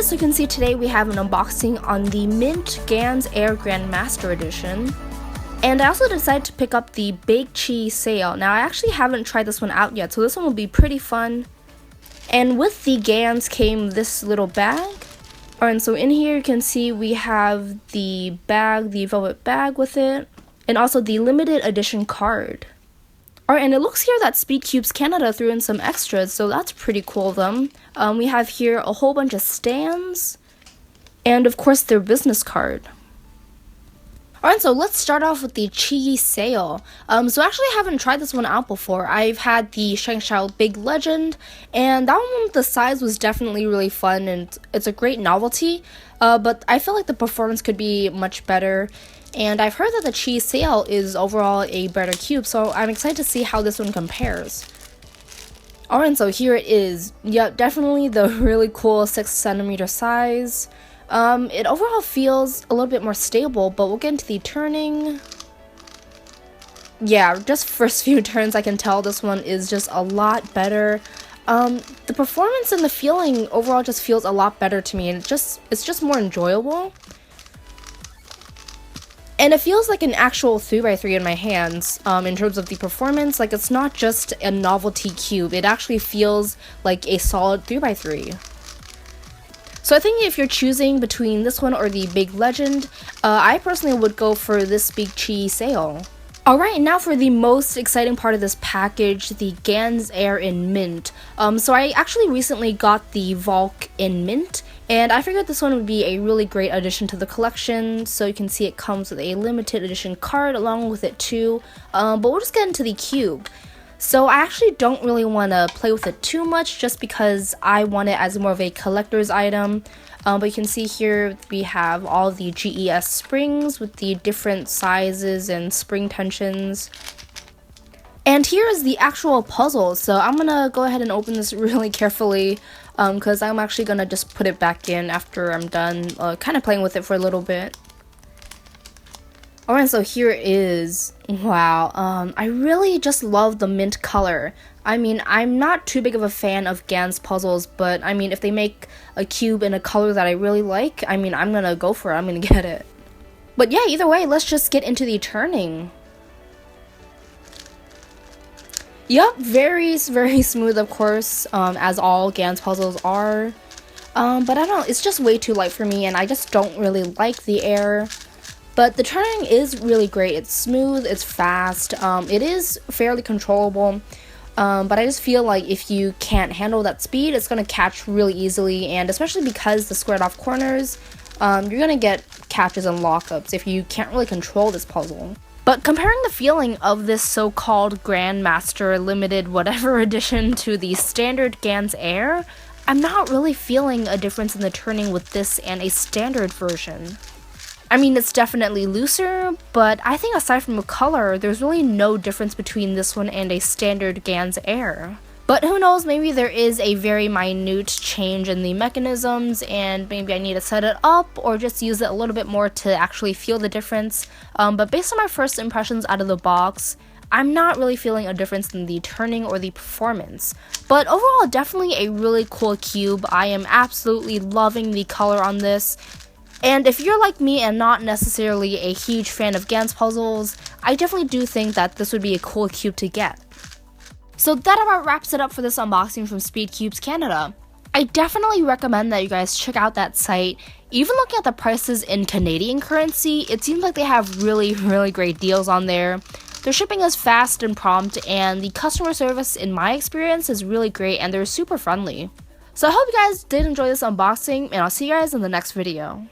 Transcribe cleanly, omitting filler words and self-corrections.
so you can see today we have an unboxing on the Mint Gans Air GrandMaster Edition. And I also decided to pick up the Qiyi Big Sail. Now I actually haven't tried this one out yet, so this one will be pretty fun. And with the Gans came this little bag. Alright, so in here you can see we have the bag, the velvet bag with it, and also the limited edition card. Alright, and it looks here that SpeedCubes Canada threw in some extras, so that's pretty cool of them. We have here a whole bunch of stands, and of course their business card. Alright, so let's start off with the Qiyi Sail. So actually I haven't tried this one out before. I've had the Qiyi Big Legend, and that one, the size was definitely really fun, and it's a great novelty, but I feel like the performance could be much better. And I've heard that the Qiyi Sail is overall a better cube, so I'm excited to see how this one compares. Alright, so here it is. Yep, definitely the really cool 6cm size. It overall feels a little bit more stable, but we'll get into the turning. Yeah, just first few turns I can tell this one is just a lot better. The performance and the feeling overall just feels a lot better to me, and it's just more enjoyable. And it feels like an actual 3x3 in my hands, in terms of the performance. Like, it's not just a novelty cube, it actually feels like a solid 3x3. So I think if you're choosing between this one or the Big Legend, I personally would go for this Qiyi Sail. Alright, now for the most exciting part of this package, the Gans Air in Mint. So I actually recently got the Volk in Mint, and I figured this one would be a really great addition to the collection. So you can see it comes with a limited edition card along with it too, but we'll just get into the cube. So I actually don't really want to play with it too much just because I want it as more of a collector's item. But you can see here we have all the GES springs with the different sizes and spring tensions. And here is the actual puzzle, so I'm gonna go ahead and open this really carefully because I'm actually gonna just put it back in after I'm done kind of playing with it for a little bit. Alright, so here it is. Wow, I really just love the mint color. I mean, I'm not too big of a fan of Gans puzzles, but I mean, if they make a cube in a color that I really like, I mean, I'm gonna go for it, I'm gonna get it. But yeah, either way, let's just get into the turning. Yep, very smooth, of course, as all Gans puzzles are. But I don't know, it's just way too light for me, and I just don't really like the air. But the turning is really great. It's smooth, it's fast, it is fairly controllable. But I just feel like if you can't handle that speed, it's going to catch really easily, and especially because the squared off corners, you're going to get catches and lockups if you can't really control this puzzle. But comparing the feeling of this so-called GrandMaster limited whatever edition to the standard Gans Air, I'm not really feeling a difference in the turning with this and a standard version. I mean, it's definitely looser, but I think aside from the color, there's really no difference between this one and a standard Gans Air. But who knows, maybe there is a very minute change in the mechanisms, and maybe I need to set it up or just use it a little bit more to actually feel the difference. But based on my first impressions out of the box, I'm not really feeling a difference in the turning or the performance. But overall, definitely a really cool cube. I am absolutely loving the color on this. And if you're like me and not necessarily a huge fan of Gans puzzles, I definitely do think that this would be a cool cube to get. So that about wraps it up for this unboxing from SpeedCubes Canada. I definitely recommend that you guys check out that site. Even looking at the prices in Canadian currency, it seems like they have really great deals on there. Their shipping is fast and prompt, and the customer service in my experience is really great, and they're super friendly. So I hope you guys did enjoy this unboxing, and I'll see you guys in the next video.